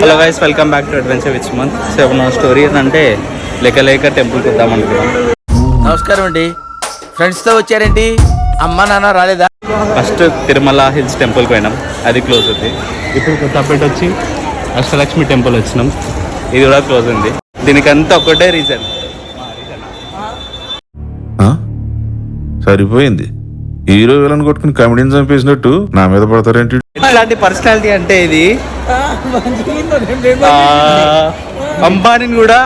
Hello guys, welcome back to adventure with Sumanth. So నా story ఏంటంటే లేక టెంపుల్కి వద్దాం అనుకున్నాం. నమస్కారం అండి. ఫ్రెండ్స్తో వచ్చారేంటి? అమ్మ నాన్న రాలేదా? ఫస్ట్ తిరుమల హిల్స్ టెంపుల్కి పోయినాం, అది క్లోజ్ ఉంది. ఇప్పుడు కొత్తపేట వచ్చి అష్టలక్ష్మి టెంపుల్ వచ్చినాం, ఇది కూడా క్లోజ్ ఉంది. దీనికంతా ఒకటే రీజన్, సరిపోయింది. హీరో విలన్ కొట్టుకుని కమెడీని చంపేసినట్టు నా మీద పడతారేంటి? ఇలాంటి పర్సనాలిటీ అంటే ఇది అంబానీని కూడా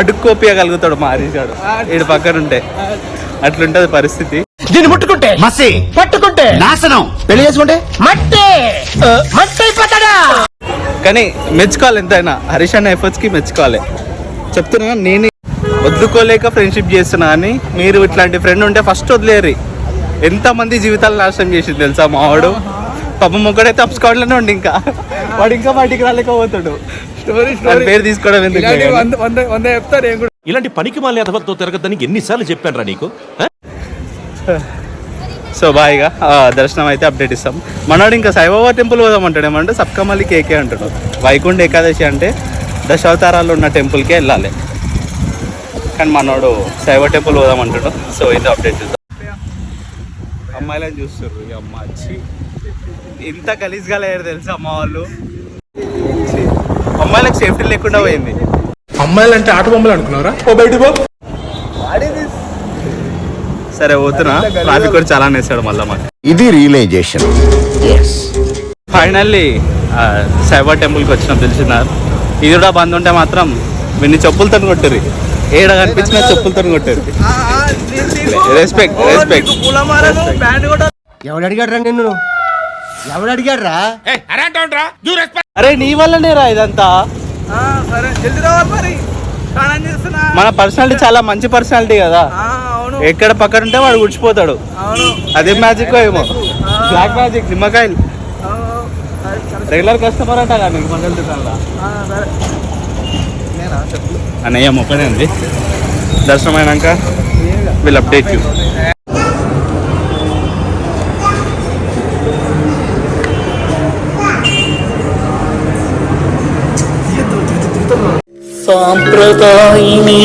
అడుక్కోపియగలుగుతాడు మా హరీష్ గారు ఈడు పక్కన ఉంటే. అట్లుంటది పరిస్థితి. దీన్ని ముట్టుకుంటే మసి, పట్టుకుంటే నాశనం, పెళ్లి చేసుకుంటే మట్టి మట్టి అయిపోతాడా. కానీ మెచ్చుకోవాలి, ఎంతైనా హరీష్ అన్న ఎఫర్ట్స్ కి మెచ్చుకోవాలి. చెప్తున్నా, నేను వదులుకోలేక ఫ్రెండ్షిప్ చేస్తున్నా అని మీరు ఇట్లాంటి ఫ్రెండ్ ఉంటే ఫస్ట్ వదిలేరు. ఎంతమంది జీవితాలు నాశనం చేసింది తెలుసా మావాడు. పాపం ఒక్కడే తప్పుకోవట్లోనే ఉండి ఇంకా వాడు ఇంకా బయటికి రాలేకపోతాడు. పేరు తీసుకోవడం ఎందుకు? ఇలాంటి పనికి మాలి అథవతో తిరగద్దని ఎన్నిసార్లు చెప్పాను రా నీకు. సో బాయ్గా దర్శనం అయితే అప్డేట్ ఇస్తాం. మనోడు ఇంకా సాయిబాబా టెంపుల్ పోదామంటాడు. ఏమంటే సబ్కమల్లి కేకే అంటాడు. వైకుంఠ ఏకాదశి అంటే దశావతారాలు ఉన్న టెంపుల్కే వెళ్ళాలి, కానీ మనోడు సాయిబాబా టెంపుల్ పోదామంటాడు. సో ఇది అప్డేట్ ఇద్దాం. అమ్మాయిలని చూస్తారు, ఈ అమ్మ వచ్చి ఇంత గలీజ్గా లేరు తెలుసా అమ్మ వాళ్ళు. అమ్మాయిలకు సేఫ్టీ లేకుండా పోయింది. అమ్మాయిలు అంటే ఆట బొమ్మలు అనుకున్నారా? ఓ బయట పో. సరే పోతున్నా, ట్రాఫిక్ కూడా చాలా నేసాడు మళ్ళీ మాకు. ఇది రియలైజేషన్. ఫైనల్లీ సాయిబాబా టెంపుల్కి వచ్చినాం. తెలిసినారు ఇది కూడా బంద్ ఉంటే మాత్రం వీడిని చెప్పులతో కొట్టారు. ఏడ కనిపించిన చెప్పులతో కొట్టారు. Respect respect. ఎవడు అడిగాడు నిన్ను? ఎవడు అడిగాడు రా? అరే నీ వల్లనే రా ఇదంతా. మన పర్సనాలిటీ చాలా మంచి పర్సనాలిటీ కదా. ఎక్కడ పక్కన ఉంటే వాడు గుడిచిపోతాడు. అదే మ్యాజిక్ ఏమో, బ్లాక్ మ్యాజిక్. నిమ్మకాయలు రెగ్యులర్ కస్టమర్ అంట కదా మీకు మంగళ దుకాణంలో. అన్నయ్య మొక్కనే ఉంది. దర్శనం అయినాక విల్ అప్డేట్ యూ. సాంప్రదాయిని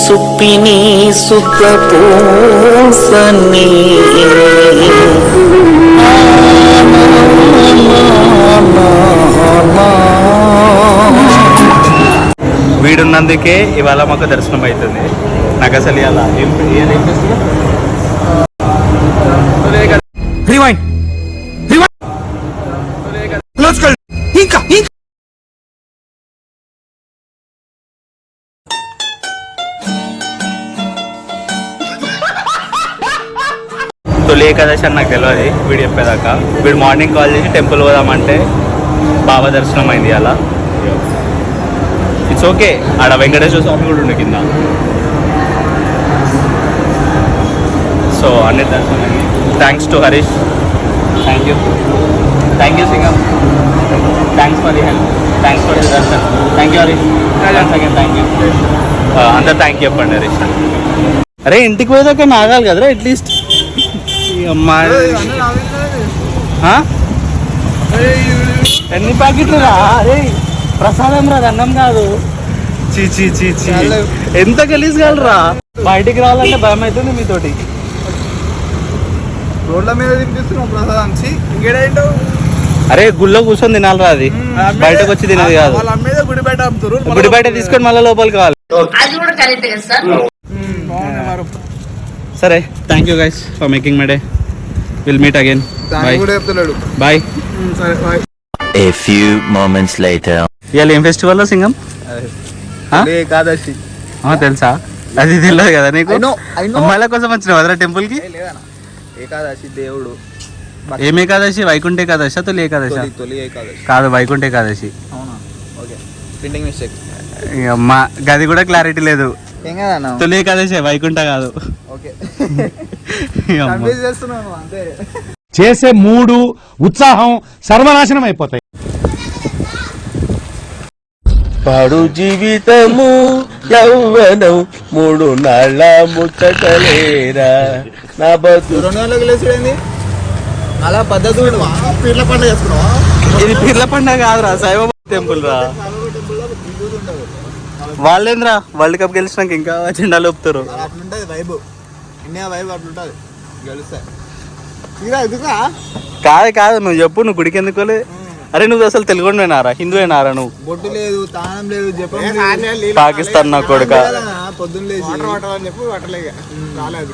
సుప్పిని సుత పోసని వీడున్నందుకే ఇవాళ మాకు దర్శనం అవుతుంది. నాకు అసలు ఇలా తొలి ఏకాదశి అని నాకు తెలియదు వీడు చెప్పేదాకా. వీడు మార్నింగ్ కాల్ చేసి టెంపుల్ పోదామంటే బాబా దర్శనం అయింది అలా. It's okay. ఆడ వెంకటేశ్వర స్వామి కూడా ఉండే కింద. సో అన్ని దర్శనం అయింది. Thanks to Harish. Thank you Singam. Thanks for the help. Thanks for the darshan. Thank you Harish. Thank you. అందరు థ్యాంక్ యూ చెప్పండి హరీష్. అరే ఇంటికి పోయేదాకా నాగాలి కదరా అట్లీస్ట్. ఎన్ని ప్యాకెట్లు రా? అరే ప్రసాదం రా, అన్నం కాదు. చీ చీ చీ చీ, ఎంత గలీజ్ కాలరా. బయటికి రావాలంటే భయం అవుతుంది మీతోటి. రోడ్ల మీద తినిపిస్తున్నాం ప్రసాదం. ఇంకేడైంటో అరే గుళ్ళో కూర్చొని తినాలరా, అది బయటకు వచ్చి తినేది కాదు. గుడి బయట అమ్ముతారు. గుడి బయట తీసుకొని మళ్ళీ లోపలికి కావాలి. సరే, thank you guys for making my day. Will meet again. Bye. A few moments later. ఇవాళ ఏం ఫెస్టివల్ సింగం? ఏకాదశి తెలుసా? అది తెలియదు కదా నీకు? అమ్మాయిల కోసం వచ్చినావు కదరా టెంపుల్ కి? ఏకాదశి దేవుడు. ఏం ఏకాదశి? వైకుంఠ ఏకాదశి తొలి ఏకాదశి? తొలి ఏకాదశి కాదు, వైకుంఠ ఏకాదశి. అవునా? Okay, printing mistake. అమ్మా గది కూడా క్లారిటీ లేదు. ఏం కదా తొలి ఏకాదశి, వైకుంఠ కాదు. ఓకే, అంతే. చేసే మూడు ఉత్సాహం సర్వనాశనం అయిపోతాయి. పాడు జీవితము యౌవనం మూడు నాళ్ళ ముచ్చటలేరా నా బతు. 2 గంటలకు లేచుడేంది అలా పద్ధతి? పీర్ల పండుగ చేసుకున్నావా? ఇది పీర్ల పండుగ కాదురా, సాయిబాబా టెంపుల్ రా వాళ్ళేంద్రా వరల్డ్ కప్ గెలిచినాక ఇంకా జెండాలు ఊపుతారు. అట్లుంటది వైబ్, ఇండియా వైబ్ అట్లుంటది. గెలుస్తాయి తీరా ఎదుగురా. కాదు నువ్వు చెప్పు, నువ్వు గుడికి ఎందుకోలే? అరే నువ్వు అసలు తెలుగునారా హిందువేనారా నువ్వు? బొట్టు లేదు, తానం లేదు, జపం పాకిస్తాన్ నా కొడుక. పొద్దున్న లేచి అని చెప్పి పట్టలేక రాలేదు.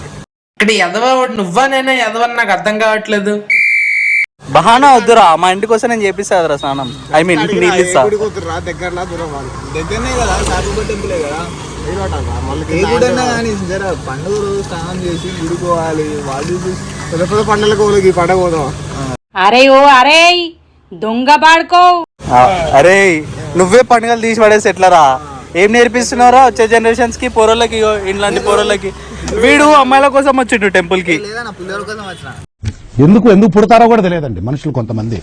ఇక్కడ ఎదవ నువ్వానైనా ఎదవని నాకు అర్థం కావట్లేదు. బహానా వద్దురా, మా ఇంటికి వస్తే నేను చేపిస్తారా స్నానం. ఐ మీన్ నీళ్ళు ఇస్తా. రా దగ్గరలా దూరం వాళ్ళు దగ్గరనే కదా, సాయిబాబా టెంపులే కదా. ఏ గుడి అన్నా కానీ జర పండుగ రోజు స్నానం చేసి గుడికోవాలి. వాళ్ళు పెద్ద పండుగలకు ఈ పండుగ పోదాం. అరే ఓ అరే దొంగ పాడుకో. అరే నువ్వే పండుగలు తీసి పడేసి ఎట్లరా? ఏం నేర్పిస్తున్నారా వచ్చే జనరేషన్స్ కి, పోరోళ్ళకి, ఇట్లాంటి పోరోళ్ళకి? వీడు అమ్మాయిల కోసం వచ్చిండు టెంపుల్ కి. లేదా నా పిల్లల కోసం వచ్చిన. ఎందుకు పుడతారో కూడా తెలియదండి మనుషులు కొంతమంది.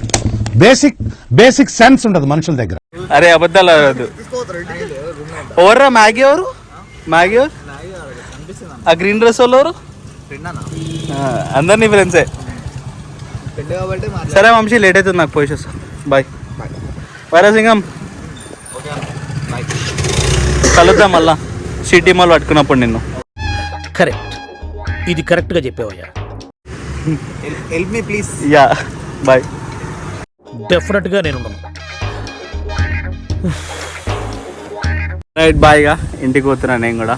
బేసిక్ సెన్స్ ఉండదు మనుషుల దగ్గర. అరే అబద్ధాలు అవ్వదు. ఎవర్రా మ్యాగీ? ఎవరు మ్యాగీ? ఆ గ్రీన్ డ్రెస్ వాళ్ళు ఎవరు? అందరినీ ఫ్రెండ్సే. సరే వంశీ, లేట్ అవుతుంది నాకు, పోయేస్తా. బాయ్. వైరాసింగం కలుద్దాం మళ్ళా సిటీ మాల్ పట్టుకున్నప్పుడు నిన్ను. కరెక్ట్, ఇది కరెక్ట్ గా చెప్పావయ్యా. Help me please. Yeah bye. Definite గా నేను రైట్ బాయ్గా ఇంటికి పోతున్నా నేను కూడా.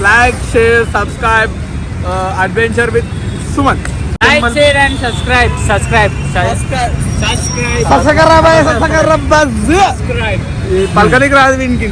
Like, share, subscribe adventure with Suman. Like share and subscribe. పలకనికి రాదు వీనికి.